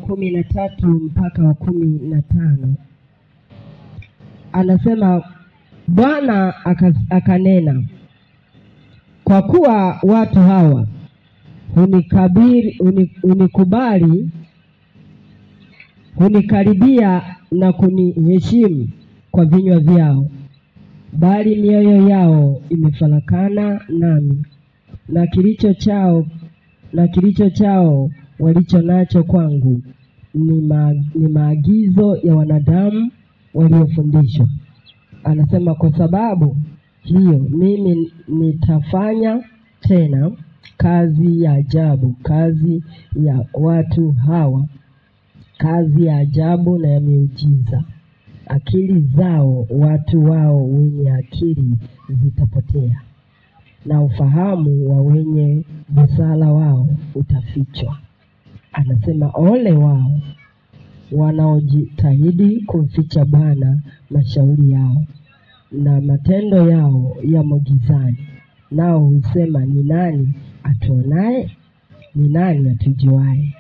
13 mpaka wa 15 anasema, Bwana akanena, kwa kuwa watu hawa hunikaribia na kuniheshimu kwa vinywa vyao, bali mioyo yao imefarakana nami, na kilicho chao walicho nacho kwangu ni maagizo ya wanadamu waliofundishwa. Anasema, kwa sababu hiyo mimi nitafanya tena kazi ya ajabu, kazi ya watu hawa, kazi ya ajabu na ya miujiza. Akili zao watu wao wenye akili zitapotea, na ufahamu wa wenye busara wao utafichwa. Anasema, ole wao wanaojitahidi kumficha Bwana mashauri yao, na matendo yao yamo gizani. Nao husema, ni nani atuonaye? Ni nani atujuaye?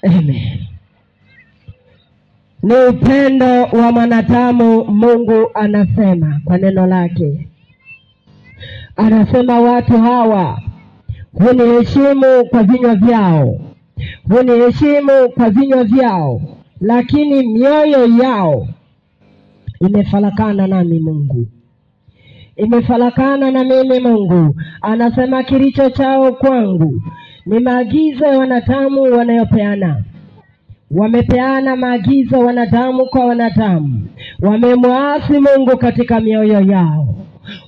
Amen. Ni upendo wa mwanadamu. Mungu anasema kwa neno lake, anasema, watu hawa huniheshimu kwa vinywa vyao, lakini mioyo yao imefarakana nami. Mungu imefarakana na mimi. Mungu anasema, kilicho chao kwangu ni maagizo ya wanadamu wanayopeana. Wamepeana maagizo wanadamu kwa wanadamu, wamemwasi Mungu katika mioyo yao,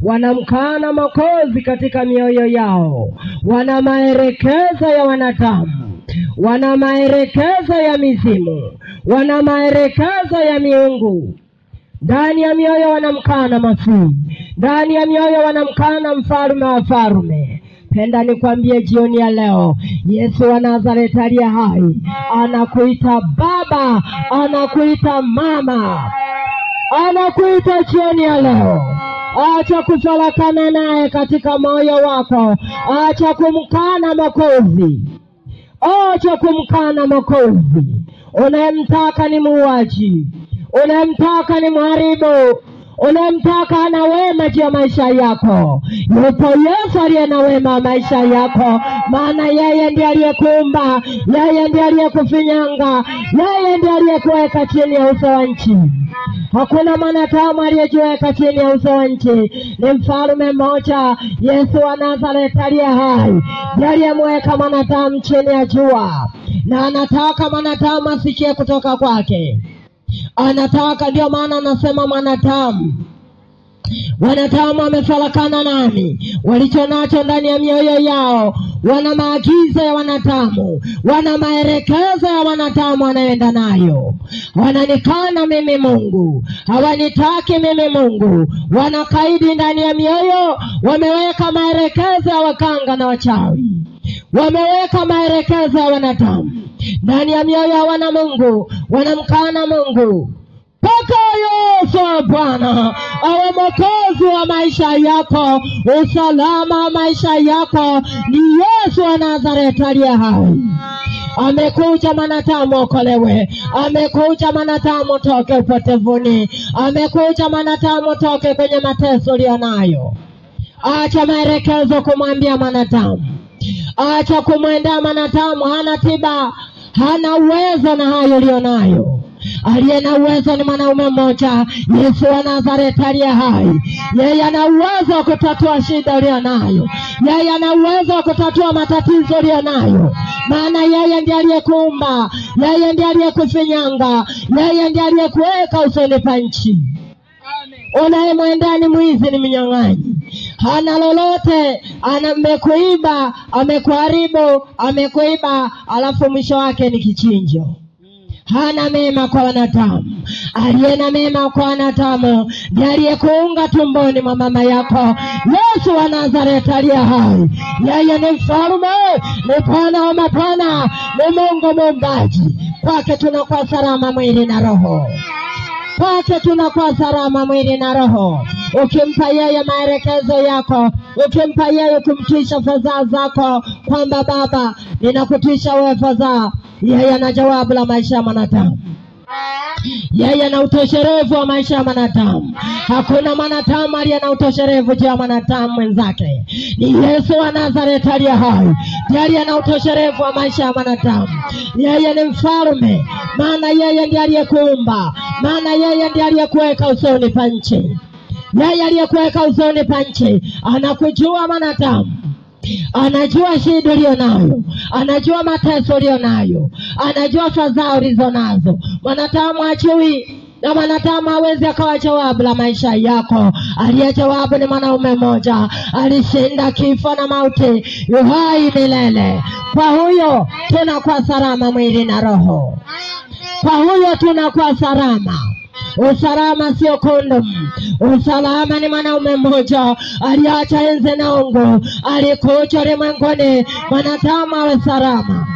wanamkana Mwokozi katika mioyo yao, wana maelekezo ya wanadamu, wana maelekezo ya mizimu, wana maelekezo ya miungu. Ndani ya mioyo wanamkana Masihi, ndani ya mioyo wanamkana mfalme wa wafalme. Penda nikwambie jioni ya leo, Yesu wa Nazareti aliye hai anakuita baba, anakuita mama, anakuita jioni ya leo. Acha kufarakana naye katika moyo wako. Acha kumkana Mwokozi. Acha kumkana Mwokozi. Unayemtaka ni muuaji, unayemtaka ni mharibu, unayemtaka ana wema juu ya maisha yako. Yupo Yesu aliye na wema wa maisha yako, maana yeye ndiye aliyekuumba, yeye ndiye aliyekufinyanga, yeye ndiye aliyekuweka chini ya uso wa nchi. Hakuna mwanadamu aliyejiweka chini ya uso wa nchi, ni mfalme mmoja, Yesu wa Nazareti aliye hai, ndiye aliyemweka mwanadamu chini ya jua, na anataka mwanadamu asikie kutoka kwake. Anataka, ndio maana anasema wanadamu wamefarakana nami, walicho nacho ndani ya mioyo yao, wana maagizo ya wanadamu, wana maelekezo ya wanadamu wanaenda nayo. Wananikana mimi Mungu, hawanitaki mimi Mungu, wanakaidi ndani ya mioyo. Wameweka maelekezo ya wakanga na wachawi, wameweka maelekezo ya wanadamu ndani ya mioyo ya wana Mungu, wanamkana Mungu. Paka Yesu Bwana awe Mwokozi wa maisha yako, usalama wa maisha yako. Ni Yesu wa Nazareti aliye hai. Amekuja mwanadamu okolewe, amekuja mwanadamu toke upotevuni, amekuja mwanadamu toke kwenye mateso ulionayo. Acha maelekezo kumwambia mwanadamu, acha kumwendea mwanadamu. Hana tiba, hana uwezo na hayo ulionayo. Aliye na uwezo ni mwanaume mmoja, Yesu wa Nazareti aliye hai. Yeye ana uwezo wa kutatua shida ulionayo, yeye ana uwezo wa kutatua matatizo ulionayo, maana yeye ndiye aliyekuumba, yeye ndiye aliyekufinyanga, yeye ndiye aliyekuweka usoni pa nchi. Unayemwendea ni mwizi, ni mnyang'anyi, hana lolote, amekuiba, amekuharibu, amekuiba, alafu mwisho wake ni kichinjo. Hana mema kwa wanadamu. Aliye na mema kwa wanadamu ndiye aliyekuunga tumboni mwa mama yako, Yesu wa Nazareti aliye hai. Yeye ni mfalme, ni Bwana wa mabwana, ni Mungu muumbaji. Kwake tunakuwa salama mwili na roho, kwake tunakuwa salama mwili na roho. ukimpa yeye maelekezo yako, ukimpa yeye kumtisha fadhaa zako, kwamba Baba ninakutisha wewe fadhaa, yeye ana jawabu la maisha ya mwanadamu. Yeye ana utosherevu wa maisha ya mwanadamu. Hakuna mwanadamu aliye na utosherevu juu ya mwanadamu mwenzake. Ni Yesu wa Nazareti aliye hai ndiye ana utosherevu wa maisha ya mwanadamu. Yeye ni mfalme, maana yeye ndiye aliyekuumba, maana yeye ndiye aliyekuweka usoni pa nchi. Yeye aliyekuweka usoni pa nchi anakujua mwanadamu. Anajua shida ulio nayo, anajua mateso ulio nayo, anajua fadhaa ulizo nazo. Mwanadamu hajui, na mwanadamu hawezi akawa jawabu la maisha yako. Aliye jawabu ni mwanaume mmoja, alishinda kifo na mauti, yu hai milele. Kwa huyo tunakuwa salama mwili na roho. Kwa huyo tunakuwa salama. Usalama sio kondomu. Usalama ni mwanaume mmoja aliacha enzi na ungu, alikuja ulimwenguni mwanadamu awe salama.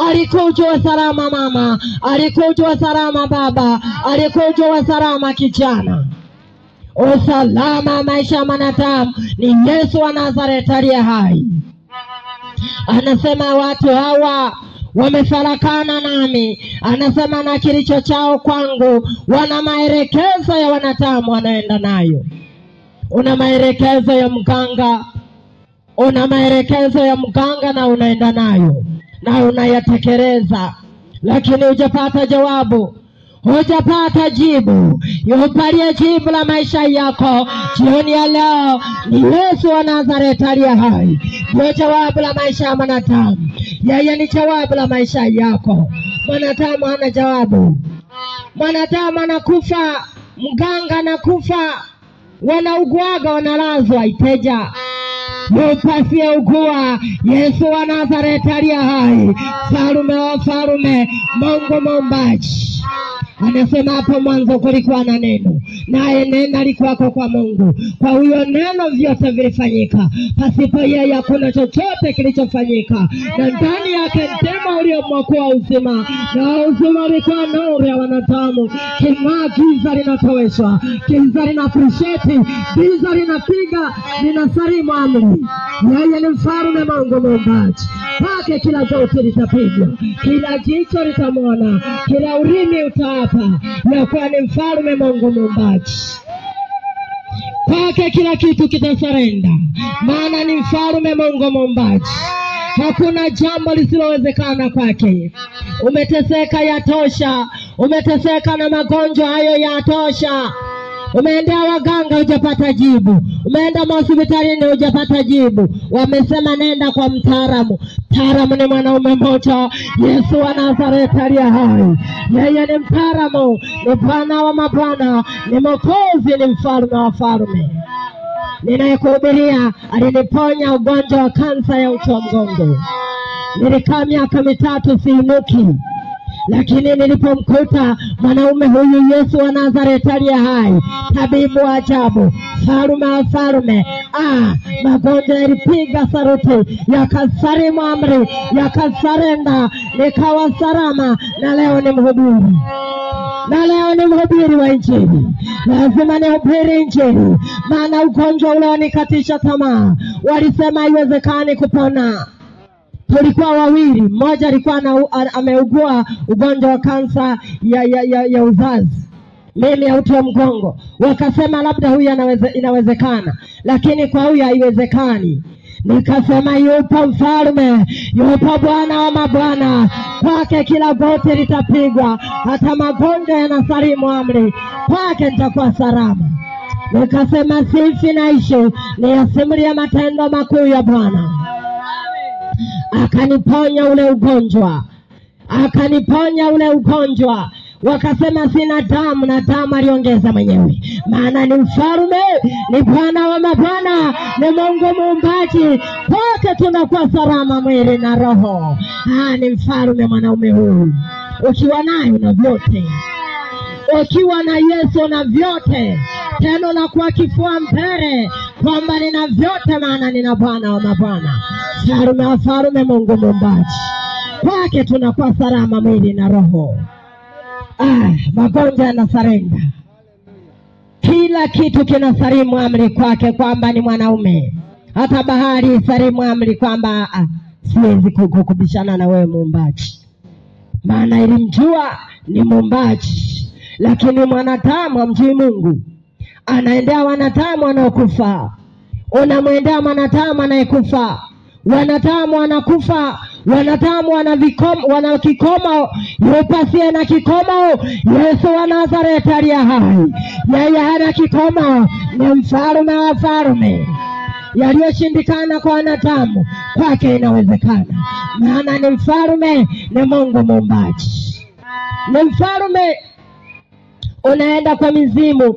Alikuja wa salama mama, alikuja wa salama baba, alikuja wa salama kijana. Usalama maisha ya mwanadamu ni Yesu wa Nazareti aliye hai. Anasema watu hawa wamefarakana nami, anasema na kilicho chao kwangu, wana maelekezo ya wanadamu wanaenda nayo. Una maelekezo ya mganga, una maelekezo ya mganga na unaenda nayo na unayatekeleza, lakini hujapata jawabu, hujapata jibu. Yupalie jibu la maisha yako jioni ya leo ni Yesu wa Nazareti aliye hai. Ndio jawabu la maisha ya mwanadamu. Yeye ni jawabu la maisha yako. Mwanadamu hana jawabu. Mwanadamu anakufa, mganga anakufa, wanaugwaga wanalazwa iteja. Yupasie ugua Yesu wa Nazareti aliye hai, farume wa farume, Mungu muumbaji. Anasema hapo mwanzo kulikuwa na neno, naye neno alikuwa kwa Mungu. Kwa huyo neno vyote vilifanyika, pasipo yeye hakuna chochote kilichofanyika. Na ndani yake ndimo uliokuwa uzima, na uzima ulikuwa nuru ya wanadamu. King'aa giza linatoweshwa, giza linakusheti, giza linapiga, linasalimu amri. Yeye ni mfalme, Mungu muumbaji. Kwake kila goti litapigwa, kila jicho litamwona, kila ulimi utaapa ya kuwa ni mfalme, Mungu muumbaji. Kwake kila kitu kitasarenda, maana ni mfalme, Mungu muumbaji. Hakuna jambo lisilowezekana kwake. Umeteseka, yatosha. Umeteseka na magonjwa hayo, yatosha. Umeenda waganga hujapata jibu, umeenda hospitalini hujapata jibu. Wamesema nenda kwa mtaalamu. Mtaalamu ni mwanaume mmoja, Yesu wa Nazareti aliye hai. Yeye ni mtaalamu, ni Bwana wa mabwana, ni Mwokozi, ni mfalme wa falme. Ninayekuhubiria aliniponya ugonjwa wa kansa ya uti wa mgongo. Nilikaa miaka 3 siinuki, lakini nilipomkuta mwanaume huyu Yesu wa Nazareti aliye hai, tabibu wa ajabu, farume wa farume, magonjwa yalipiga saruti, yakasalimu amri, yakasarenda, nikawa salama. Na leo ni mhubiri, na leo ni mhubiri wa Injili. Lazima nihubiri Injili, maana ugonjwa ule wanikatisha tamaa. Walisema haiwezekani kupona. Tulikuwa wawili, mmoja alikuwa ameugua ugonjwa wa kansa ya uzazi, mimi ya uti wa mgongo. Wakasema labda huyu inawezekana, lakini kwa huyu haiwezekani. Nikasema yupo mfalme, yupo Bwana wa mabwana, kwake kila goti litapigwa, hata magonjwa yanasalimu amri, kwake nitakuwa salama. Nikasema sifi naishi, niyasimulie matendo makuu ya Bwana. Akaniponya ule ugonjwa, akaniponya ule ugonjwa. Wakasema sina damu, na damu aliongeza mwenyewe, maana ni mfalme, ni Bwana wa mabwana, ni Mungu muumbaji. Kwake tunakuwa salama mwili na roho. Ni mfalme mwanaume huyu. Ukiwa naye na vyote, ukiwa na Yesu na vyote, tena na kwa kifua mbele kwamba nina vyote, maana nina Bwana wa mabwana, mfalme wa falme, Mungu muumbaji. Kwake tunakuwa salama mwili na roho. Magonjwa yanasarenda, kila kitu kinasalimu amri kwake kwamba ni mwanaume. Hata bahari salimu amri kwamba siwezi kukubishana na wewe muumbaji, maana ilimjua ni muumbaji. Lakini mwanadamu hamjui Mungu, anaendea wanadamu wanaokufa. Unamwendea mwanadamu anayekufa. Wanadamu wanakufa, wanadamu wana kikomo. Yupasie na kikomo. Yesu wa Nazareti aliye hai, yeye hana kikomo, ni mfalme wa falme. Yaliyoshindikana kwa wanadamu kwake inawezekana, maana ni mfalme, ni Mungu muumbaji, ni mfalme. Unaenda kwa mizimu,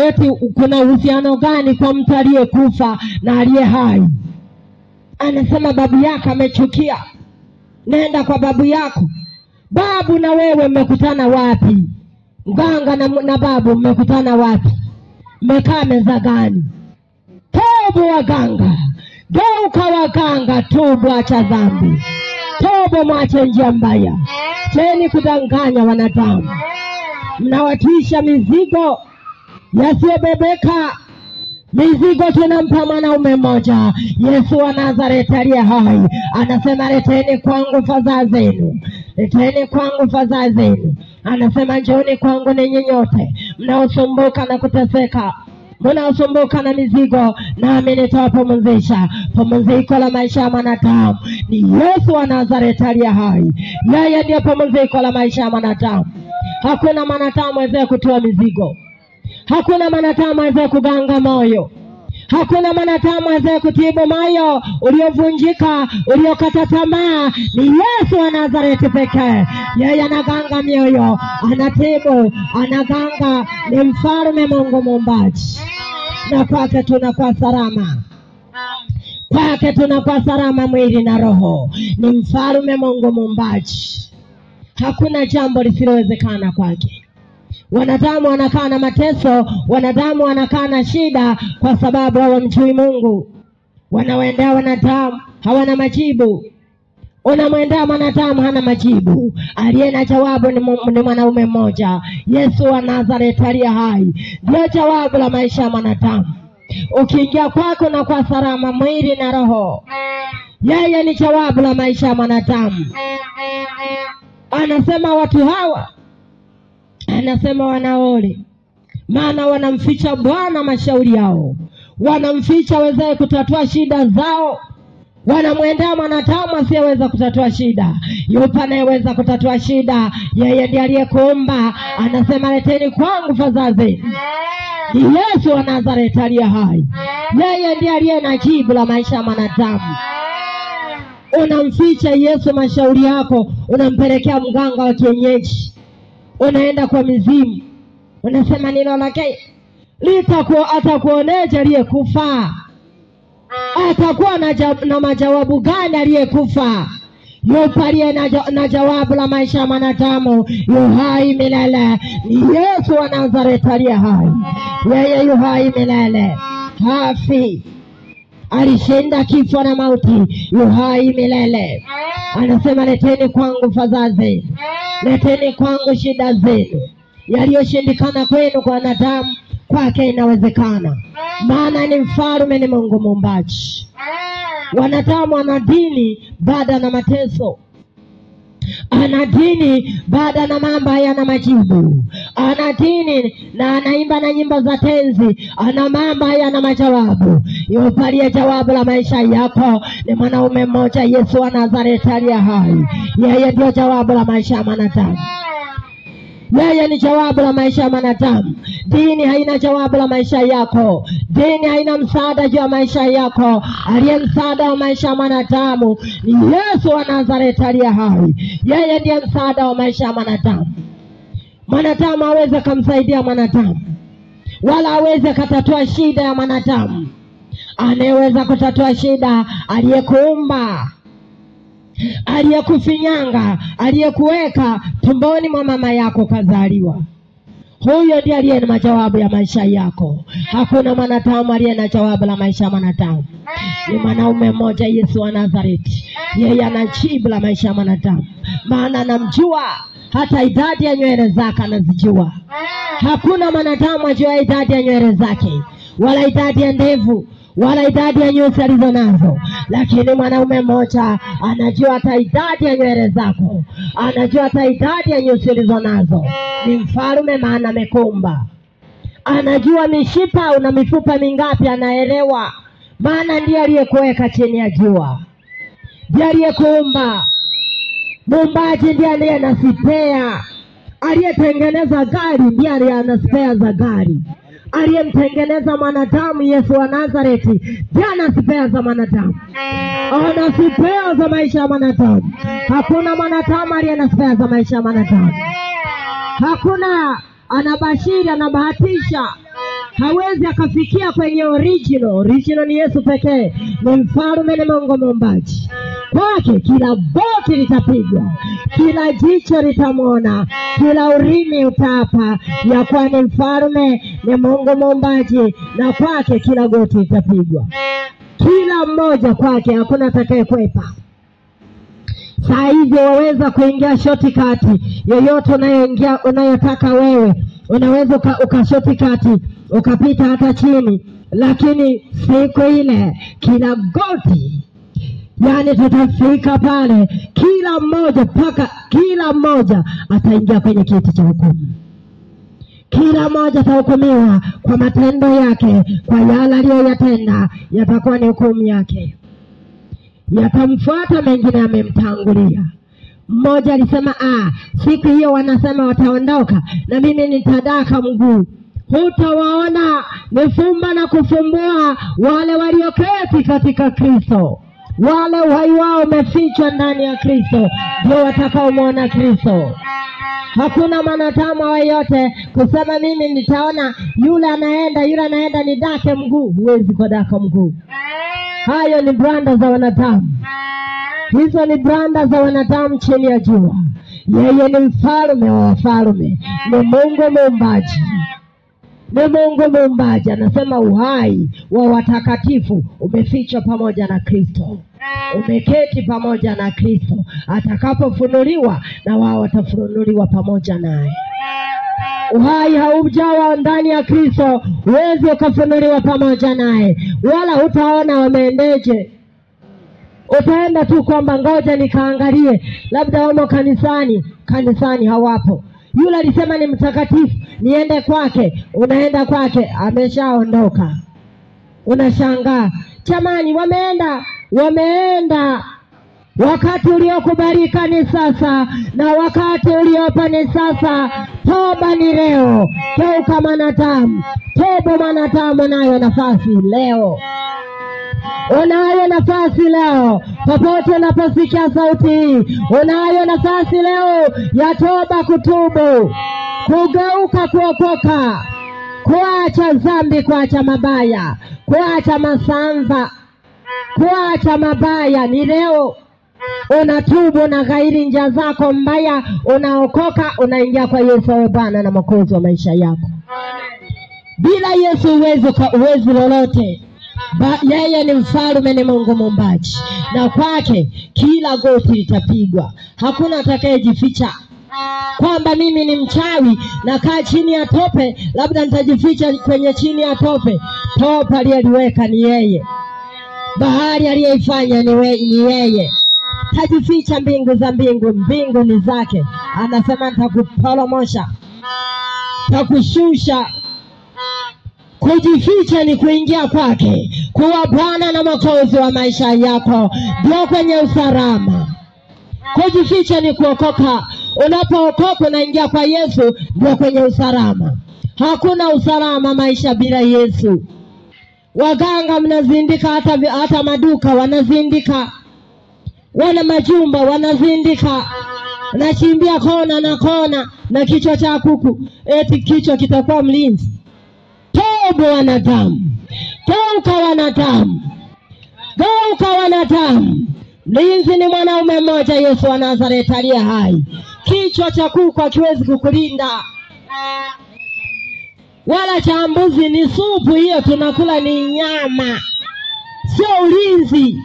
eti kuna uhusiano gani kwa mtu aliyekufa na aliye hai? Anasema babu yako amechukia. Nenda kwa babu yako. Babu na wewe mmekutana wapi? Mganga na babu mmekutana wapi? Mmekaa meza gani? Tubu waganga, geuka waganga, tubu, acha dhambi, tubu, mwache njia mbaya. Cheni kudanganya wanadamu. Mnawatisha mizigo yasiyobebeka. Mizigo tunampa mwanaume mmoja, Yesu wa Nazareti aliye hai. Anasema leteni kwangu fadhaa zenu, leteni kwangu fadhaa zenu. Anasema njooni kwangu ninyi nyote mnaosumbuka na kuteseka, mnaosumbuka na mizigo, nami nitawapumzisha. Pumziko la maisha ya mwanadamu ni Yesu wa Nazareti aliye hai. Yeye ndiye pumziko la maisha ya mwanadamu. Hakuna mwanadamu aweze kutoa mizigo. Hakuna mwanadamu aweze kuganga moyo. Hakuna mwanadamu aweze kutibu moyo uliovunjika, uliokata tamaa. Ni Yesu wa Nazareti pekee. Yeye anaganga mioyo, anatibu, anaganga. Ni mfalme, Mungu muumbaji, na kwake tunakuwa salama. Kwake tunakuwa salama mwili na roho. Ni mfalme, Mungu muumbaji. Hakuna jambo lisilowezekana kwake. Wanadamu wanakaa na mateso, wanadamu wanakaa na shida kwa sababu hawamjui Mungu. Wanawaendea wanadamu, hawana majibu. Unamwendea mwanadamu, hana majibu. Aliye na jawabu ni mwanaume mmoja, Yesu wa Nazareti aliye hai. Ndio jawabu la maisha ya mwanadamu. Ukiingia kwako na kwa salama mwili na roho. Yeye ni jawabu la maisha ya mwanadamu. Anasema watu hawa, anasema wanaole, maana wanamficha Bwana mashauri yao. Wanamficha wezee kutatua shida zao. Wanamwendea mwanadamu asiyeweza kutatua shida. Yupo anayeweza kutatua shida. Yeye ndiye aliyekuumba. Anasema leteni kwangu fadhaa zenu. Ni Yesu wa Nazareti aliye hai. Yeye ndiye aliye na jibu la maisha ya mwanadamu. Unamficha Yesu mashauri yako, unampelekea mganga wa kienyeji. Unaenda kwa mizimu. Unasema neno lake atakuoneja aliyekufa. Atakuwa na majawabu gani aliyekufa? Yupo aliye na jawabu la maisha ya mwanadamu. Yu hai milele. Ni Yesu wa Nazareti aliye hai. Yeye yu hai milele, hafi. Alishinda kifo na mauti, yu hai milele. Anasema leteni kwangu fadhaa zenu, leteni kwangu shida zenu. Yaliyoshindikana kwenu kwa wanadamu, kwake inawezekana, maana ni mfalme, ni Mungu muumbaji. Wanadamu wana dini baada na mateso. Ana dini baada na mambo hayana majibu. Ana dini na anaimba na nyimbo za tenzi. Ana mambo hayana majawabu. Yupo aliye jawabu la maisha yako, ni mwanaume mmoja, Yesu wa Nazareti aliye hai. Yeye ndio jawabu la maisha ya mwanadamu. Yeye ni jawabu la maisha ya mwanadamu. Dini haina jawabu la maisha yako. Dini haina msaada juu ya maisha yako. Aliye msaada wa maisha ya mwanadamu ni Yesu wa Nazareti aliye hai. Yeye ndiye msaada wa maisha ya mwanadamu. Mwanadamu hawezi kumsaidia mwanadamu, wala hawezi kutatua shida ya mwanadamu. Anayeweza kutatua shida aliyekuumba, aliyekufinyanga, aliyekuweka tumboni mwa mama yako kazaliwa. Huyo ndiye aliye na majawabu ya maisha yako. Hakuna mwanadamu aliye na jawabu la maisha ya mwanadamu. Ni mwanaume mmoja, Yesu wa Nazareti. Yeye ana jibu la maisha ya mwanadamu, maana anamjua. Hata idadi ya nywele zake anazijua. Hakuna mwanadamu ajua idadi ya nywele zake, wala idadi ya ndevu, wala idadi ya nyusi alizo nazo. Lakini mwanaume mmoja anajua hata idadi ya nywele zako, anajua hata idadi ya nyusi alizo nazo. Ni mfalme, maana amekumba. Anajua mishipa una mifupa mingapi, anaelewa, maana ndiye aliyekuweka chini ya jua, ndiye aliyekuumba. Muumbaji ndiye anasipea. Aliyetengeneza gari ndiye anasipea za gari. Aliyemtengeneza mwanadamu Yesu wa Nazareti ndiye anasipea za mwanadamu. Anasipea za maisha ya mwanadamu. Hakuna mwanadamu aliyenasipea za maisha ya mwanadamu. Hakuna anabashiri, anabahatisha. Hawezi akafikia kwenye original. Original ni Yesu pekee. Ni mfalme, ni Mungu muumbaji. Kwake kila boti litapigwa, kila jicho litamwona, kila ulimi utapa ya kuwa ni mfalme, ni Mungu muumbaji, na kwake kila goti litapigwa. Kila mmoja kwake, hakuna atakayekwepa. Saa hizi waweza kuingia shortcut yoyote unayoingia unayotaka wewe. Unaweza ukashortcut ukapita hata chini, lakini siku ile kila goti, yani tutafika pale, kila mmoja paka kila mmoja ataingia kwenye kiti cha hukumu. Kila mmoja atahukumiwa kwa matendo yake, kwa yale aliyoyatenda, yatakuwa ni hukumu yake. Yatamfuata mengine amemtangulia. Mmoja alisema siku hiyo wanasema wataondoka na mimi nitadaka mguu. Hutawaona nifumba na kufumbua wale walioketi katika Kristo. Wale uhai wao umefichwa ndani ya Kristo ndio watakaomwona Kristo. Hakuna mwanadamu yote kusema mimi nitaona yule anaenda ni dake mguu. Huwezi kwa daka mguu. Hayo ni branda za wanadamu. Hizo ni branda za wanadamu chini ya jua. Yeye ni mfalme wa wafalme, ni Mungu muumbaji. Ni Mungu muumbaji. Anasema uhai wa watakatifu umefichwa pamoja na Kristo. Umeketi pamoja na Kristo. Atakapofunuliwa na wao watafunuliwa pamoja naye. Uhai haujawa ndani ya Kristo, huwezi ukafunuliwa pamoja naye, wala hutaona wameendeje. Utaenda tu kwamba ngoja nikaangalie, labda wamo kanisani hawapo. Yule alisema ni mtakatifu, niende kwake. Unaenda kwake, ameshaondoka. Unashangaa, jamani, wameenda. Wakati uliokubalika ni sasa, na wakati uliopa ni sasa. Toba ni leo. Geuka mwanadamu. Toba mwanadamu, unayo nafasi leo. Unayo nafasi leo. Popote unaposikia sauti hii, unayo nafasi leo ya toba, kutubu, kugeuka, kuokoka, kuacha dhambi, kuacha mabaya, kuacha masanza, kuacha mabaya. Ni leo. Unatubu na ghairi njia zako mbaya, unaokoka, unaingia kwa Yesu Bwana na Mwokozi wa maisha yako. Bila Yesu uwezi lolote. Yeye ni mfalme, ni Mungu muumbaji, na kwake kila goti litapigwa. Hakuna atakayejificha kwamba mimi ni mchawi na kaa chini ya tope, labda nitajificha kwenye chini ya tope. Tope aliyeliweka ni yeye. Bahari aliyeifanya ni yeye. Tajificha mbingu za mbingu ni zake. Anasema nitakuporomosha, nitakushusha. Kujificha ni kuingia kwake, kuwa Bwana na Mwokozi wa maisha yako, ndio kwenye usalama. Kujificha ni kuokoka. Unapookoka unaingia kwa Yesu, ndio kwenye usalama. Hakuna usalama maisha bila Yesu. Waganga mnazindika, hata maduka wanazindika, wana majumba wanazindika, nachimbia kona na kona na kichwa cha kuku, eti kichwa kitakuwa mlinzi. Toba wanadamu. Geuka wanadamu. Geuka wanadamu. Mlinzi ni mwanaume mmoja, Yesu wa Nazareti aliye hai. Kichwa cha kuku hakiwezi kukulinda, wala cha mbuzi. Ni supu hiyo tunakula, ni nyama, sio ulinzi.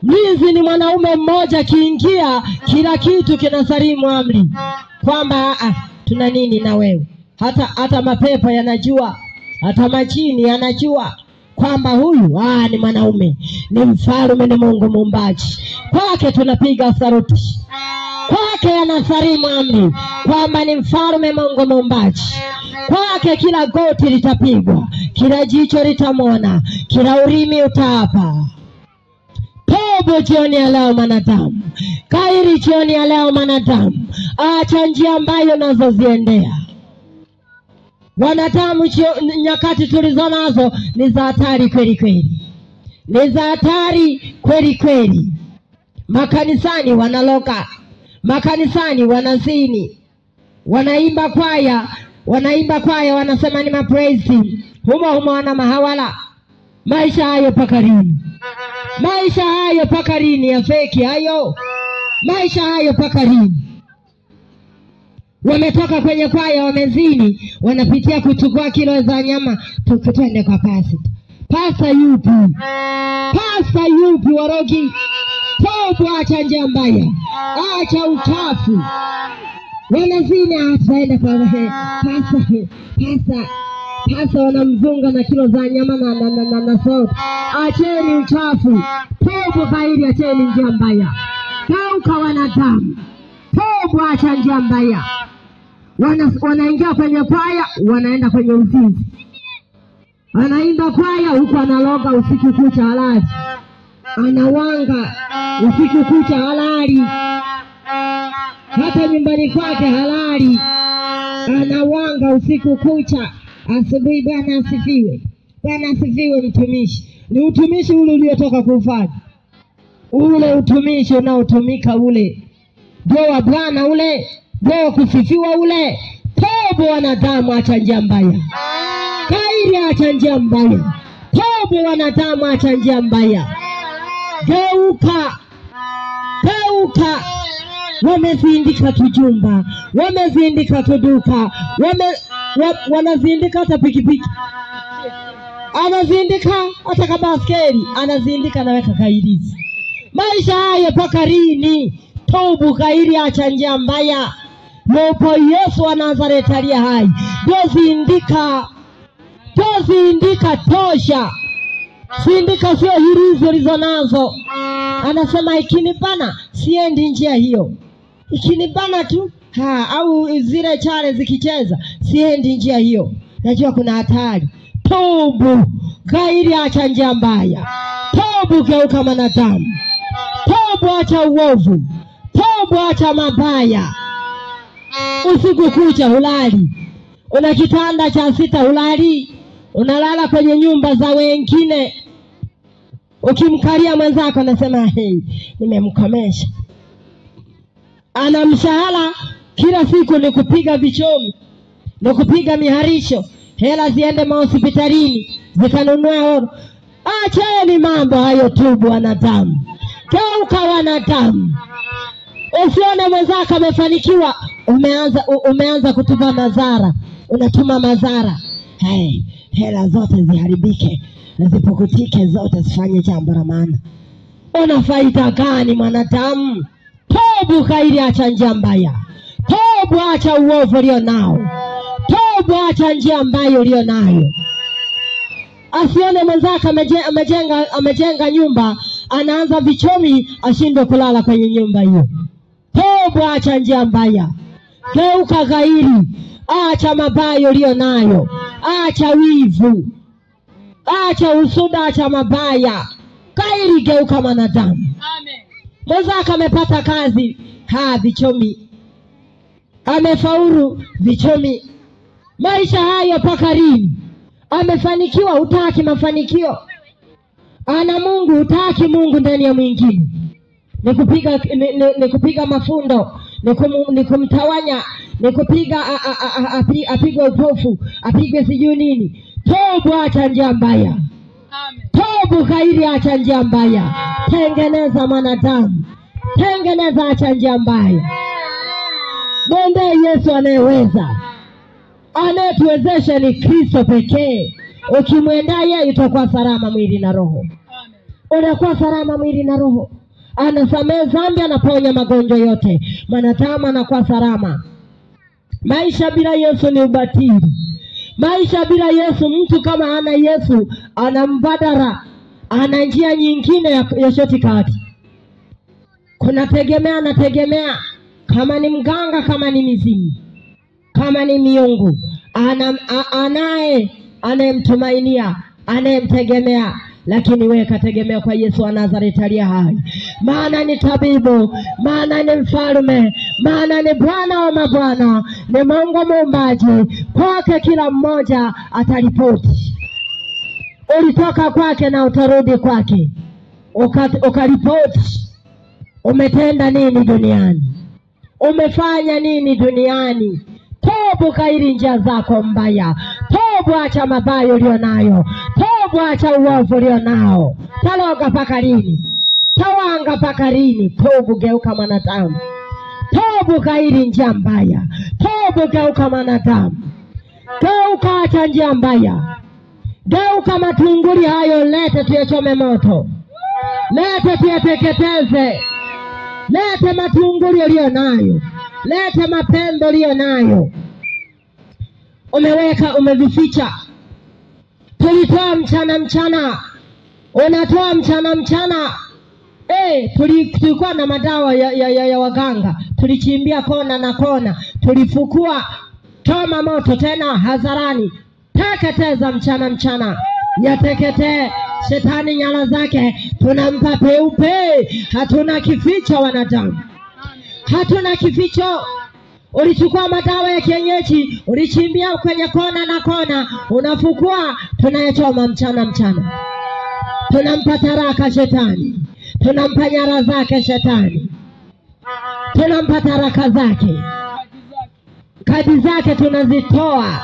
Mlinzi ni mwanaume mmoja, kiingia kila kitu kinasalimu amri, kwamba tuna nini na wewe. hata mapepo yanajua, hata majini yanajua kwamba huyu ni mwanaume, ni mfalme, ni Mungu muumbaji. Kwake tunapiga saruti, kwake anasalimu amri kwamba ni mfalme, Mungu muumbaji. Kwake kila goti litapigwa, kila jicho litamwona, kila ulimi utaapa. Toba jioni ya leo mwanadamu, kairi jioni ya leo mwanadamu, acha njia ambayo unazoziendea. Wanadamu nyakati tulizo nazo ni za hatari kweli kweli, ni za hatari kweli kweli. Makanisani wanaloka, makanisani wanazini, wanaimba kwaya wanasema ni praise team, humo wana mahawala. Maisha hayo pakarini, maisha hayo pakarini ya feki hayo, maisha hayo pakarini. Wametoka kwenye kwaya, wamezini, wanapitia kuchukua kilo za nyama, tukutende kwa pasi. Pasa yupi? Pasa yupi warogi? Toba, acha njia mbaya, acha uchafu. Wanazini, ataenda kwa pasa wanamzunga na kilo za nyama na soda. Acheni uchafu. Toba kairi, acheni njia mbaya. Geuka wanadamu. Toba, acha njia mbaya. Wanaingia kwenye kwaya, wanaenda kwenye uzinzi. Anaimba kwaya huku analoga usiku kucha halali, anawanga usiku kucha halali, hata nyumbani kwake halali, anawanga usiku kucha. Asubuhi Bwana asifiwe, Bwana asifiwe. Mtumishi, ni utumishi ule uliotoka kufanya, ule utumishi unaotumika ule ndio wa Bwana, ule ndio kusifiwa ule. Toba wanadamu, acha njia mbaya. Kairi, acha njia mbaya. Toba wanadamu, acha njia mbaya. Geuka, geuka. Wamezindika tujumba, wamezindika tuduka, wanazindika hata pikipiki, anazindika hata kabaskeli, anazindika na weka kairizi. Maisha haya pakarini. Toba kairi, acha njia mbaya. Yupo Yesu wa Nazareti aliye hai. Dozindika, dozindika tosha. Sindika sio hirizo lizo nazo. Anasema ikinibana siendi njia hiyo. Ikinibana tu au zile chale zikicheza siendi njia hiyo. Najua kuna hatari. Toba kairi, acha njia mbaya. Toba, geuka mwanadamu. Toba, acha uovu. Toba, acha mabaya. Usiku kucha hulali, una kitanda cha sita hulali, unalala kwenye nyumba za wengine. Ukimkalia mwenzako anasema nimemkomesha. Ana mshahara kila siku ni kupiga vichomi, ni kupiga miharisho, hela ziende hospitalini zikanunua oro. Acheni mambo hayo. Tubu wanadamu, geuka wanadamu. Usione mwenzako amefanikiwa, umeanza kutupa mazara, unatuma mazara. Hela zote ziharibike, zipukutike zote, zifanye jambo la maana. Una faida gani mwanadamu? Toba kairi, acha njia mbaya. Toba, acha uovu ulio nao. Toba, acha njia mbaya ulio nayo. Asione mwenzako amejenga nyumba, anaanza vichomi, ashindwe kulala kwenye nyumba hiyo. Toba, acha njia mbaya. Geuka kairi, acha mabaya ulio nayo. Acha wivu, acha usuda, acha mabaya. Kairi, geuka mwanadamu. Amen. Mwenzako amepata kazi, vichomi. Amefaulu, vichomi. Maisha hayo pakarini. Amefanikiwa, hutaki mafanikio. Ana Mungu, hutaki Mungu ndani ya mwingine. Ni kupiga mafundo, ni kumtawanya, ni kupiga apigwe upofu, apigwe sijui nini. Toba, acha njia mbaya. Toba kairi, acha njia mbaya. Tengeneza mwanadamu, tengeneza, acha njia mbaya. Mwende Yesu anayeweza, anayetuwezesha ni Kristo pekee. Ukimwenda yeye utakuwa salama mwili na roho. Unakuwa salama mwili na roho. Anasamehe dhambi, anaponya magonjwa yote. Mwanadamu anakuwa salama. Maisha bila Yesu ni ubatili. Maisha bila Yesu, mtu kama hana Yesu ana mbadala, ana njia nyingine ya shortcut. Kuna tegemea na tegemea, kama ni mganga, kama ni mizimu, kama ni miungu, anayemtumainia, anayemtegemea. Lakini wewe kategemea kwa Yesu wa Nazareti aliye hai. Maana ni tabibu, maana ni mfalme, maana ni Bwana wa mabwana, ni Mungu muumbaji. Kwake kila mmoja ataripoti. Ulitoka kwake na utarudi kwake. Ukaripoti umetenda nini duniani, umefanya nini duniani. Tobu kairi njia zako mbaya. Tobu acha mabaya ulionayo. Tobu acha uovu ulionao. Taloga paka lini? Tawanga paka lini? Tobu, geuka mwanadamu. Tobu kairi njia mbaya. Tobu, geuka mwanadamu. Geuka, acha njia mbaya. Geuka, matunguli hayo lete tuyachome moto. Lete tuyateketeze. Lete matunguli ulionayo. Lete mapendo ulionayo. Umeweka, umevificha. Tulitoa mchana. Unatoa mchana. Tulikuwa na madawa ya waganga. Tulichimbia kona na kona. Tulifukua, choma moto tena hadharani. Teketeza mchana. Yateketee shetani nyala zake. Tunampa peupe. Hatuna kificho wanadamu. Hatuna kificho. Ulichukua madawa ya kienyeji, ulichimbia kwenye kona na kona, unafukua, tunayachoma mchana. Tunampa taraka shetani. Tunampa nyara zake shetani. Tunampa taraka zake. Kadi zake tunazitoa.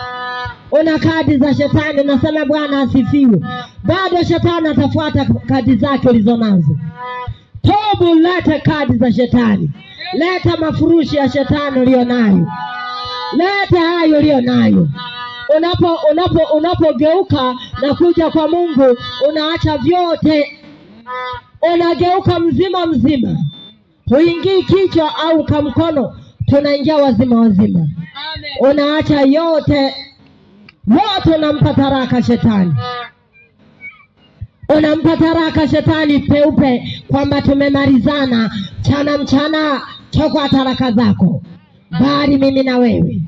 Una kadi za shetani, unasema Bwana asifiwe. Bado shetani atafuata kadi zake ulizonazo. Tobu, lete kadi za shetani. Leta mafurushi ya shetani ulionayo. Leta hayo ulionayo. Unapogeuka na kuja kwa Mungu, unaacha vyote. Unageuka mzima. Huingii kichwa au kamkono, tunaingia wazima. Unaacha yote. Wote unampa taraka shetani. Unampa taraka shetani peupe, kwamba tumemalizana mchana. Chukua taraka zako. Bali mimi na wewe.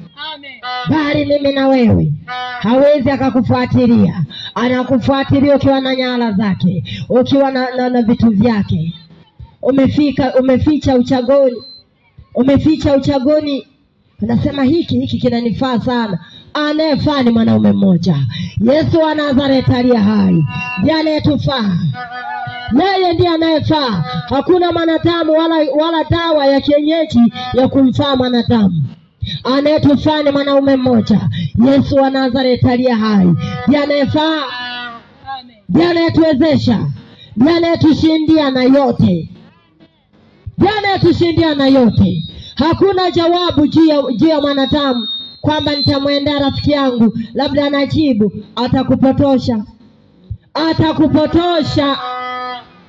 Bali mimi na wewe. Hawezi akakufuatilia. Anakufuatilia ukiwa na nyala zake, ukiwa na vitu vyake. Umeficha uchagoni. Unasema hiki kinanifaa sana. Anayefaa ni mwanaume mmoja, Yesu wa Nazareti aliye hai. Ndiye anayetufaa. Yeye ndiye anayefaa. Hakuna mwanadamu wala dawa ya kienyeji ya kumfaa mwanadamu. Anayetufaa ni mwanaume mmoja, Yesu wa Nazareti aliye hai. Ndiye anayefaa. Ndiye anayetuwezesha. Ndiye anayetushindia na yote. Hakuna jawabu juu ya mwanadamu kwamba nitamwendea rafiki yangu labda anajibu. Atakupotosha.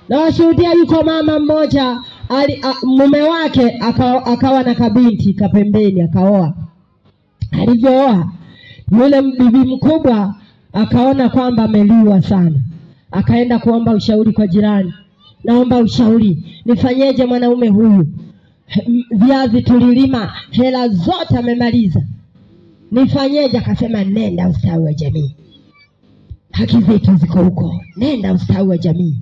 Na washuhudia, yuko mama mmoja mume wake akawa na kabinti kapembeni, akaoa. Alivyooa, yule bibi mkubwa akaona kwamba ameliwa sana. Akaenda kuomba ushauri kwa jirani. Naomba ushauri, nifanyeje mwanaume huyu? Viazi tulilima, hela zote amemaliza. Nifanyeje? Akasema nenda ustawi wa jamii. Haki zetu ziko huko. Nenda ustawi wa jamii.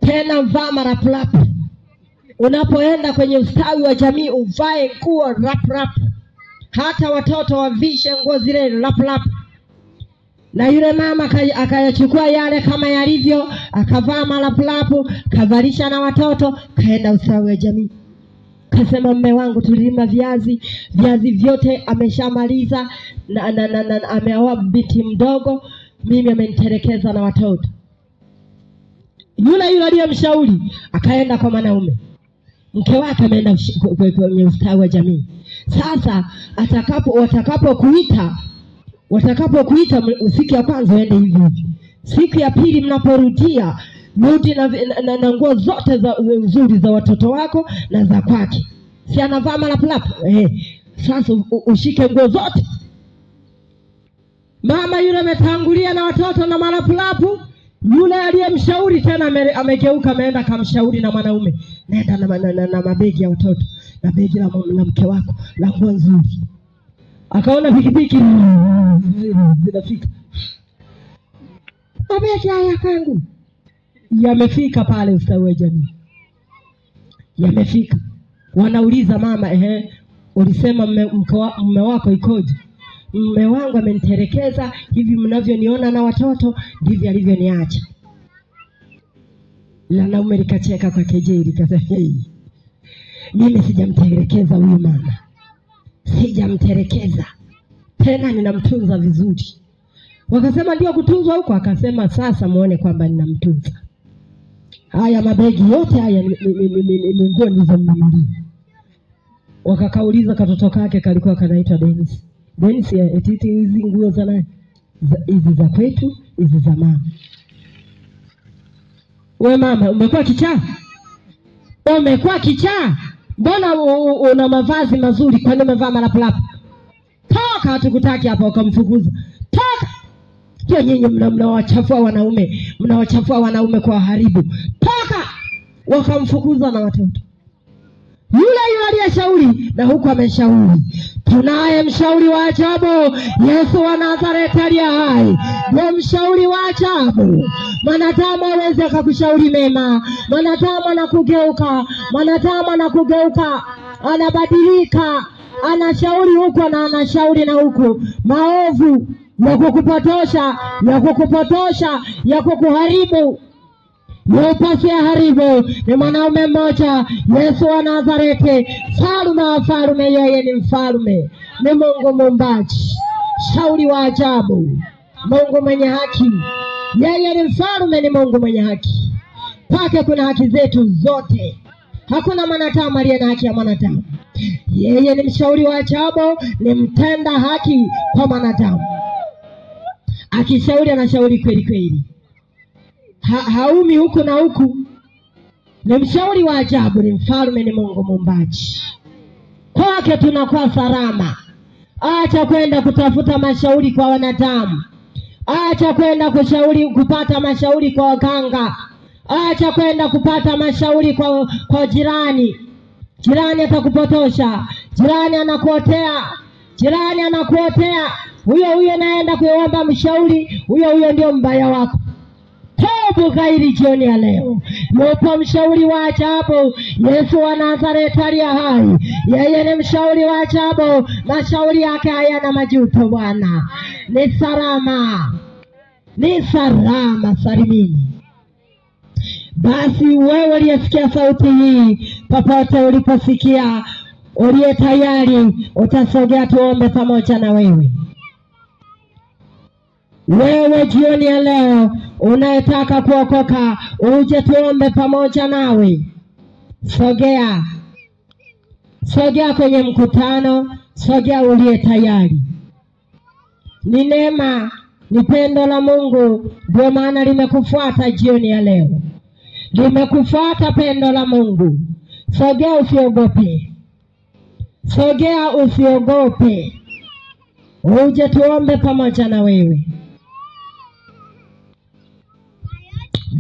Tena vaa maraplapu. Unapoenda kwenye ustawi wa jamii uvae nguo rap. Hata watoto wavishe nguo zile rap. Na yule mama akayachukua yale kama yalivyo, akavaa maraplapu, kavalisha na watoto, kaenda ustawi wa jamii. Kasema mume wangu tulilima viazi vyote ameshamaliza, na ameoa binti mdogo, mimi amenitelekeza na watoto. Yule aliyemshauri akaenda kwa mwanaume. Mke wake ameenda kwenye ustawi wa jamii. Sasa watakapokuita siku ya kwanza uende hivi. Siku ya pili mnaporudia, rudi na nguo zote nzuri za watoto wako na za kwake. Si anavaa malaplapu? Sasa ushike nguo zote. Mama yule ametangulia na watoto na malapulapu. Yule aliyemshauri tena amegeuka ameenda kamshauri na mwanaume. Nenda na mabegi ya watoto, na begi la mke wako, la nguo nzuri. Akaona pikipiki zinafika. Mabegi haya kangu yamefika pale ustawi jamii. Yamefika. Wanauliza mama, ulisema mume wako ikoje? Mume wangu ameniterekeza, hivi mnavyoniona na watoto ndivyo alivyoniacha. La naume likacheka kwa kejeli kasema, mimi sijamterekeza huyu mama. Sijamterekeza. Tena ninamtunza vizuri. Wakasema ndio kutunzwa huko? Akasema sasa muone kwamba ninamtunza. Haya mabegi yote haya ni nguo nilizomnunulia. Wakakauliza katoto kake kalikuwa kanaitwa Dennis. Dennis eti hizi nguo za nani? Hizi za kwetu, hizi za mama. Wewe mama umekuwa kichaa? Umekuwa kichaa? Mbona una mavazi mazuri, kwa nini umevaa malapulapu? Toka, hatukutaki hapa. Ukamfukuza. Toka. Sio nyinyi mnawachafua wanaume, mnawachafua wanaume kwa haribu. Toka. Wakamfukuza na watoto. Yule aliyeshauri na huko ameshauri. Tunaye mshauri wa ajabu, Yesu wa Nazareti aliye hai. Ndiye mshauri wa ajabu. Mwanadamu hawezi akakushauri mema. Mwanadamu anakugeuka, mwanadamu anakugeuka, anabadilika, anashauri huko na anashauri na huko. Maovu ya kukupotosha, ya kukupotosha, ya kukuharibu. Yupasi ya haribu ni mwanaume mmoja, Yesu wa Nazareti, mfalme wa wafalme. Yeye ni mfalme, ni Mungu muumbaji, shauri wa ajabu, Mungu mwenye haki. Yeye ni mfalme, ni Mungu mwenye haki. Kwake kuna haki zetu zote. Hakuna mwanadamu aliye na haki ya mwanadamu. Yeye ni mshauri wa ajabu, ni mtenda haki kwa mwanadamu. Akishauri anashauri kweli kweli. Haumi huku na huku. Ni mshauri wa ajabu, ni mfalme, ni Mungu muumbaji. Kwake tunakuwa salama. Acha kwenda kutafuta mashauri kwa wanadamu. Acha kwenda kupata mashauri kwa waganga. Acha kwenda kupata mashauri kwa jirani. Jirani atakupotosha. Jirani anakuotea. Jirani anakuotea. Huyo naenda kuomba mshauri, huyo ndio mbaya wako. Tubu kairi jioni ya leo. Yupo mshauri wa ajabu, Yesu wa Nazareti aliye hai. Yeye ni mshauri wa ajabu. Mashauri yake hayana majuto Bwana. Ni salama. Ni salama salimini. Basi wewe uliyesikia sauti hii, popote uliposikia, uliye tayari, utasogea tuombe pamoja na wewe. Wewe jioni ya leo unayetaka kuokoka, uje tuombe pamoja nawe. Sogea. Sogea kwenye mkutano, sogea uliye tayari. Ni neema, ni pendo la Mungu, ndio maana limekufuata jioni ya leo. Limekufuata pendo la Mungu. Sogea, usiogope. Sogea, usiogope. Uje tuombe pamoja na wewe.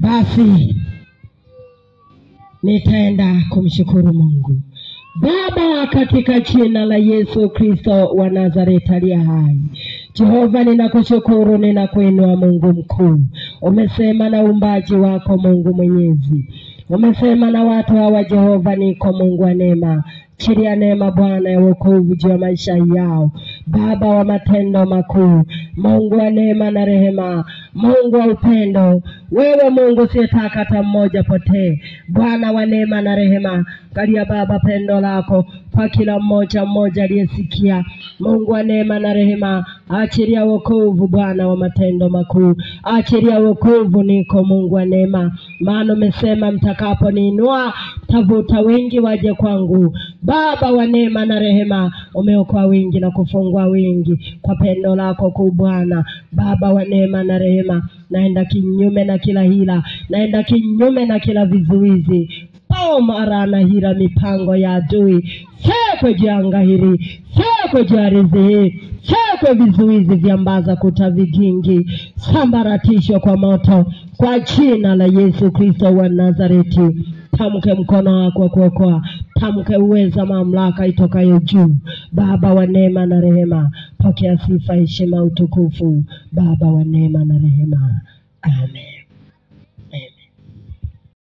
Basi nitaenda kumshukuru Mungu. Baba, katika jina la Yesu Kristo wa Nazareti aliye hai, Jehova ninakushukuru, ninakuinua Mungu mkuu. Umesema na uumbaji wako Mungu mwenyezi. Umesema na watu hawa Jehova, niko Mungu wa neema. Chiria neema Bwana ya wokovu juu ya maisha yao. Baba wa matendo makuu, Mungu wa neema na rehema, Mungu wa upendo. Wewe Mungu siyetaka hata mmoja potee. Bwana wa neema na rehema, kalia Baba pendo lako kwa kila mmoja aliyesikia. Mungu wa neema na rehema, achiria wokovu Bwana wa matendo makuu. Achiria wokovu niko Mungu wa neema. Maana umesema mtakapo niinua, tavuta wengi waje kwangu. Baba wa neema na rehema, umeokoa wengi na kufungua wengi kwa pendo lako kuu Bwana. Baba wa neema na rehema, naenda kinyume na kila hila, naenda kinyume na kila vizuizi. Mara na hila mipango ya adui. Sekwe janga hili. chekwe juu ya ardhi hii, chekwe vizuizi vya mbaza kuta vigingi, sambaratishwa kwa moto kwa jina la Yesu Kristo wa Nazareti. Tamke mkono wako wa kuokoa, tamke uweza mamlaka itokayo juu. Baba wa neema na rehema, pokea sifa, heshima, utukufu. Baba wa neema na rehema. Amen.